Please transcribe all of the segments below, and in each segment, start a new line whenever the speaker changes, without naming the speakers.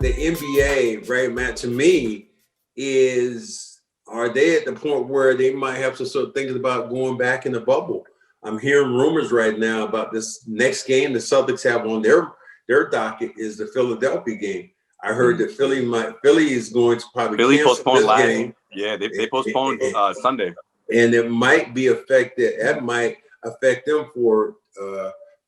the NBA, right, Matt, to me, are they at the point where they might have to start thinking about going back in the bubble? I'm hearing rumors right now about this next game the Celtics have on their docket is the Philadelphia game. I heard that Philly is going to probably cancel this game.
Yeah, they postponed Sunday.
And it might be affected. That might affect them for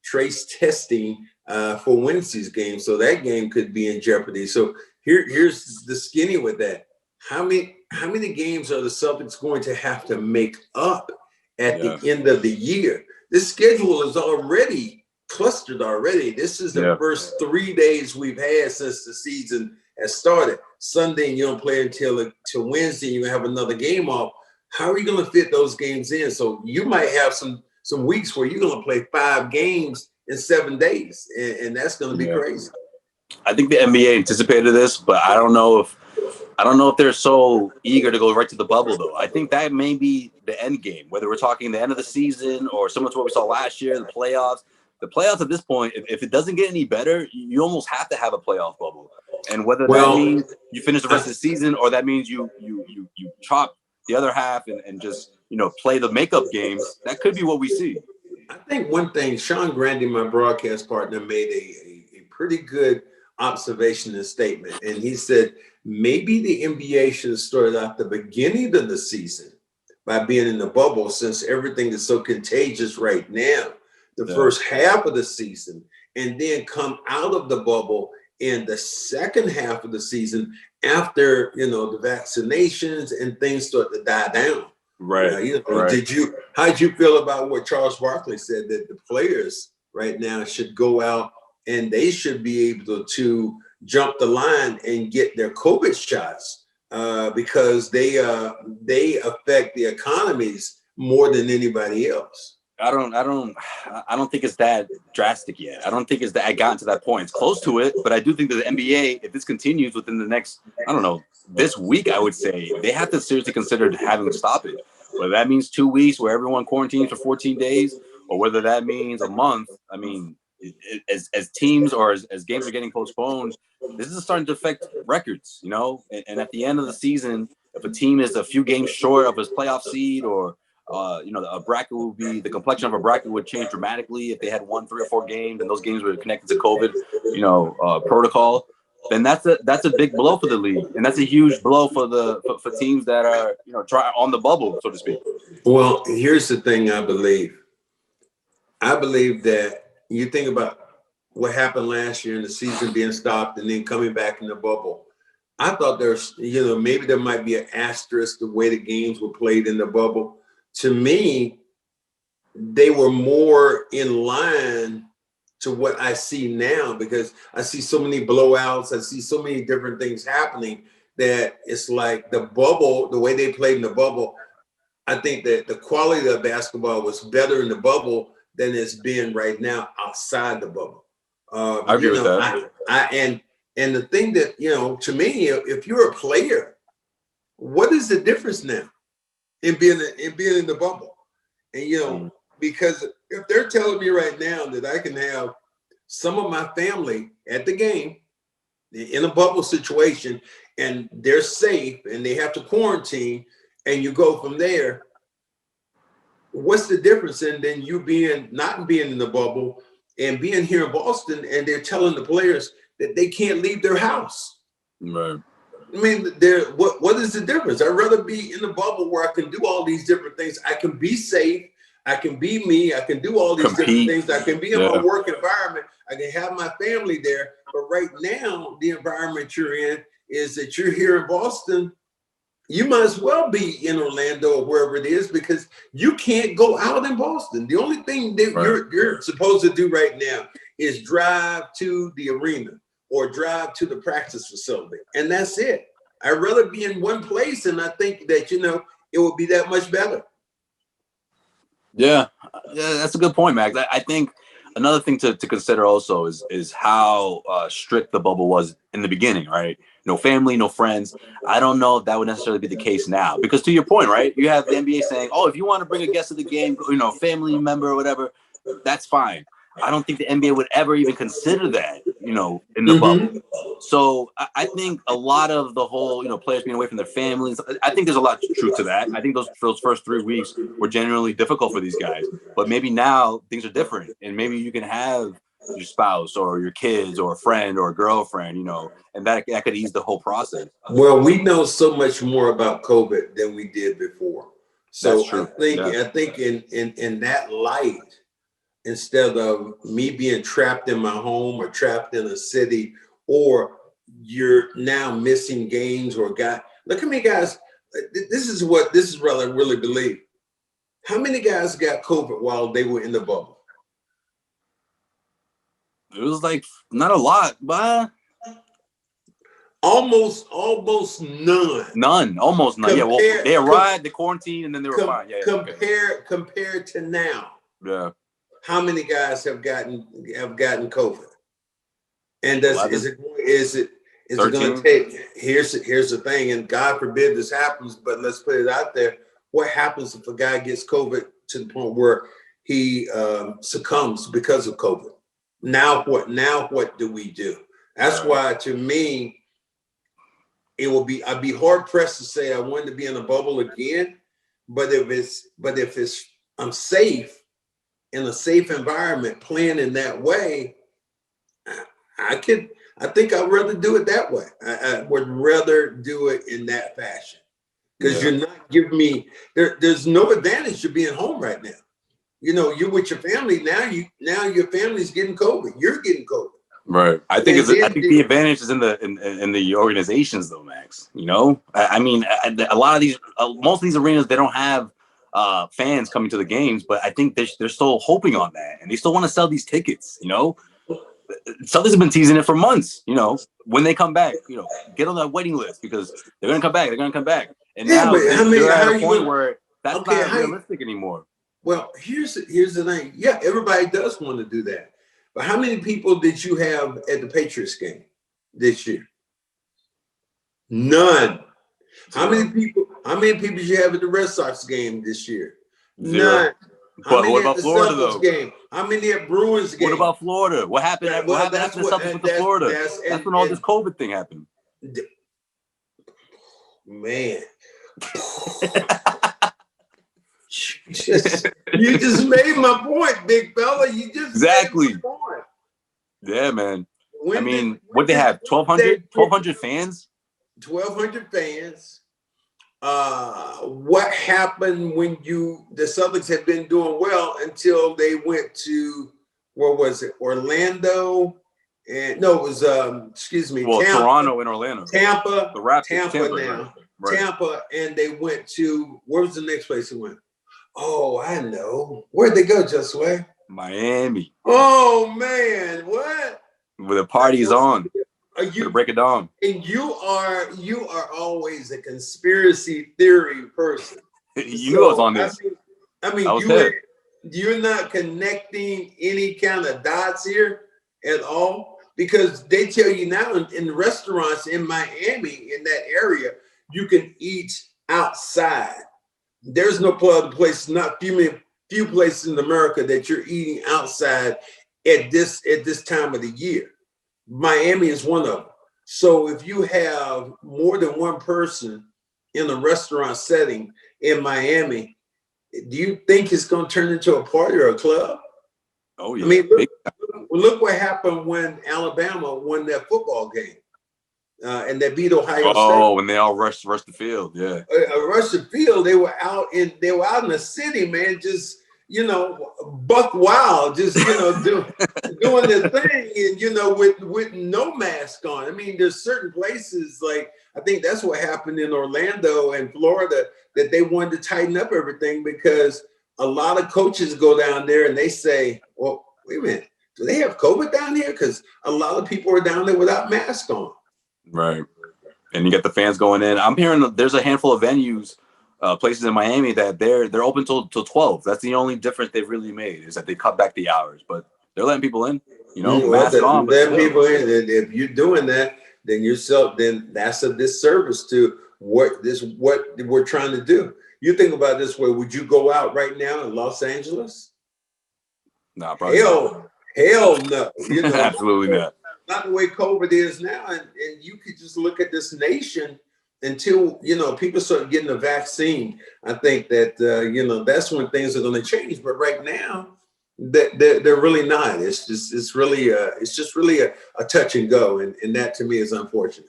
trace testing for Wednesday's game. So that game could be in jeopardy. So here's the skinny with that. How many games are the Celtics going to have to make up at the end of the year? This schedule is already clustered already. This is the first 3 days we've had since the season has started. Sunday, and you don't play until Wednesday, and you have another game off. How are you going to fit those games in? So you might have some weeks where you're going to play 5 games in 7 days, and that's going to be crazy.
I think the NBA anticipated this, but I don't know if they're so eager to go right to the bubble, though. I think that may be the end game, whether we're talking the end of the season or similar to what we saw last year, the playoffs. The playoffs at this point, if it doesn't get any better, you almost have to have a playoff bubble. And whether that means you finish the rest of the season or that means you chop the other half and just, play the makeup games, that could be what we see.
I think one thing, Sean Grandy, my broadcast partner, made a pretty good observation and statement. And he said, maybe the NBA should have started out the beginning of the season by being in the bubble, since everything is so contagious right now, the first half of the season, and then come out of the bubble in the second half of the season after, the vaccinations and things start to die down.
Right.
How'd you feel about what Charles Barkley said, that the players right now should go out and they should be able to jump the line and get their COVID shots because they affect the economies more than anybody else?
I don't think it's that drastic yet. I don't think it's that I gotten to that point. It's close to it, but I do think that the NBA, if this continues within the next, this week, I would say they have to seriously consider having to stop it. Whether that means 2 weeks where everyone quarantines for 14 days, or whether that means a month. I mean, as teams or as games are getting postponed, this is starting to affect records, and at the end of the season, if a team is a few games short of his playoff seed, or a bracket would be, the complexion of a bracket would change dramatically if they had won 3 or 4 games and those games were connected to COVID, protocol. Then that's a big blow for the league, and that's a huge blow for teams that are try on the bubble, so to speak.
Well, here's the thing. I believe that you think about what happened last year in the season being stopped and then coming back in the bubble. I thought there's maybe there might be an asterisk the way the games were played in the bubble. To me, they were more in line to what I see now, because I see so many blowouts. I see so many different things happening that it's like the bubble, the way they played in the bubble. I think that the quality of basketball was better in the bubble than it's been right now outside the bubble.
I agree with that.
And the thing that, to me, if you're a player, what is the difference now in being in the bubble? And, because if they're telling me right now that I can have some of my family at the game in a bubble situation and they're safe and they have to quarantine and you go from there, what's the difference in then you not being in the bubble and being here in Boston and they're telling the players that they can't leave their house?
Right.
I mean, what is the difference? I'd rather be in the bubble where I can do all these different things. I can be safe. I can be me. I can do all these different things. I can be in my work environment. I can have my family there. But right now, the environment you're in is that you're here in Boston. You might as well be in Orlando or wherever it is, because you can't go out in Boston. The only thing that you're supposed to do right now is drive to the arena or drive to the practice facility. And that's it. I'd rather be in one place, and I think that, it would be that much better.
Yeah, that's a good point, Max. I think another thing to consider also is how strict the bubble was in the beginning, right? No family, no friends. I don't know if that would necessarily be the case now, because to your point, right? You have the NBA saying, oh, if you want to bring a guest to the game, family member or whatever, that's fine. I don't think the NBA would ever even consider that in the bubble. So I think a lot of the whole, players being away from their families, I think there's a lot of truth to that. I think those first 3 weeks were genuinely difficult for these guys. But maybe now things are different, and maybe you can have your spouse or your kids or a friend or a girlfriend, and that could ease the whole process.
Well, we know so much more about COVID than we did before. So
That's true.
I think in that light, instead of me being trapped in my home or trapped in a city, or you're now missing games or look how many guys, this is what I really believe. How many guys got COVID while they were in the bubble?
It was like not a lot, but
almost none.
None, almost none. Yeah, well, they arrived, they quarantined, and then they were fine. Yeah.
Compared to now.
Yeah.
How many guys have gotten COVID? And is it going to take? Here's the thing, and God forbid this happens, but let's put it out there. What happens if a guy gets COVID to the point where he succumbs because of COVID? Now what? Now what do we do? That's why, to me, I'd be hard pressed to say I wanted to be in a bubble again. But if I'm safe in a safe environment, playing in that way, I think I'd rather do it that way. I would rather do it in that fashion, because you're not giving me there's no advantage to being home right now. You're with your family now. Your family's getting COVID. You're getting COVID.
Right. I think the advantage is in the organizations, though, Max. I mean, a lot of these, most of these arenas, they don't have fans coming to the games, but I think they're still hoping on that, and they still want to sell these tickets. Celtics have been teasing it for months. When they come back, get on that waiting list, because they're gonna come back. They're gonna come back, and now they're at a point where that's not realistic anymore.
Well, here's the thing. Yeah, everybody does want to do that. But how many people did you have at the Patriots game this year? None. How many people did you have at the Red Sox game this year?
Zero.
None.
But what about Florida, though?
Game? How many at Bruins game?
What about Florida? What happened? What happened after the Celtics went to Florida? That's when all this COVID thing happened.
Man. You just made my point, big fella. You just
exactly.
made my point.
Yeah, man. What they have? 1,200 fans?
1,200 fans. What happened when the Celtics had been doing well until they went to, where was it? Orlando? And no, it was Tampa.
Toronto and Orlando.
Tampa.
The Raptors.
Tampa now. Right. Tampa, and they went to, where was the next place they went? Oh, I know. Where'd they go, Josue?
Miami.
Oh man, what?
Where the party's on. To break it down.
And you are always a conspiracy theory person.
You knew I was on this.
I mean, you're not connecting any kind of dots here at all, because they tell you now in the restaurants in Miami, in that area, you can eat outside. There's no other place, not few places in America that you're eating outside at this time of the year. Miami is one of them. So if you have more than one person in a restaurant setting in Miami, do you think it's going to turn into a party or a club?
Oh yeah.
I mean, look what happened when Alabama won that football game. And they beat Ohio State.
Oh, when they all rushed the field, yeah.
Rushed the field. They were out in the city, man, just buck wild, just doing their thing, and with no mask on. I mean, there's certain places, like I think that's what happened in Orlando and Florida, that they wanted to tighten up everything, because a lot of coaches go down there and they say, well, wait a minute, do they have COVID down here? Because a lot of people are down there without masks on.
Right. And you get the fans going in. I'm hearing there's a handful of venues, places in Miami that they're open till 12. That's the only difference they've really made, is that they cut back the hours, but they're letting people in, mask on.
Letting people in. And if you're doing that, then that's a disservice to what we're trying to do. You think about it this way: would you go out right now in Los Angeles?
Nah, probably
hell no.
Absolutely not.
not the way COVID is now. And you could just look at this nation until, people start getting the vaccine. I think that, that's when things are going to change. But right now, they're really not. It's just really a touch and go. And that to me is unfortunate.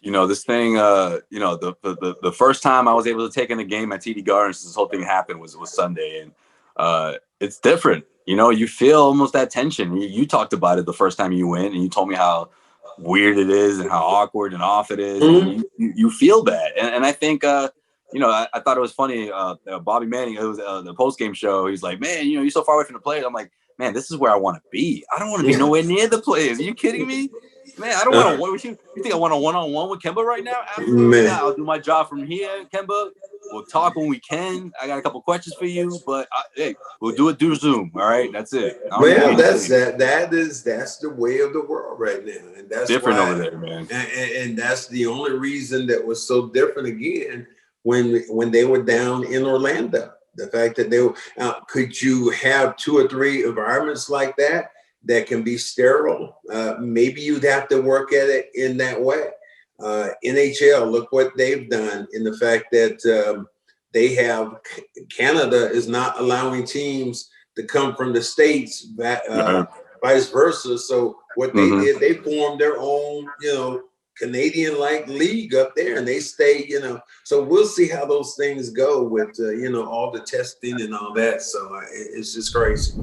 This thing, the first time I was able to take in a game at TD Garden since this whole thing happened was Sunday. And it's different. You feel almost that tension. You talked about it the first time you went, and you told me how weird it is and how awkward and off it is.
Mm-hmm.
And you feel that. And I think, I thought it was funny. Bobby Manning, it was the post-game show. He's like, man, you're so far away from the players. I'm like, man, this is where I want to be. I don't want to be nowhere near the players. Are you kidding me? Man, I don't want to one with you. You think I want a one-on-one with Kemba right now? Absolutely not. I'll do my job from here, Kemba. We'll talk when we can. I got a couple questions for you, but hey, we'll do it through Zoom. All right, that's it.
Well, that's the way of the world right now, and that's
different
why,
over there, man.
And that's the only reason that was so different again when they were down in Orlando. The fact that could you have 2 or 3 environments like that can be sterile? Maybe you'd have to work at it in that way. NHL, look what they've done in the fact that they have Canada is not allowing teams to come from the States, vice versa. So what they did, they formed their own, Canadian-like league up there, and they stay, So we'll see how those things go with, all the testing and all that. So it's just crazy.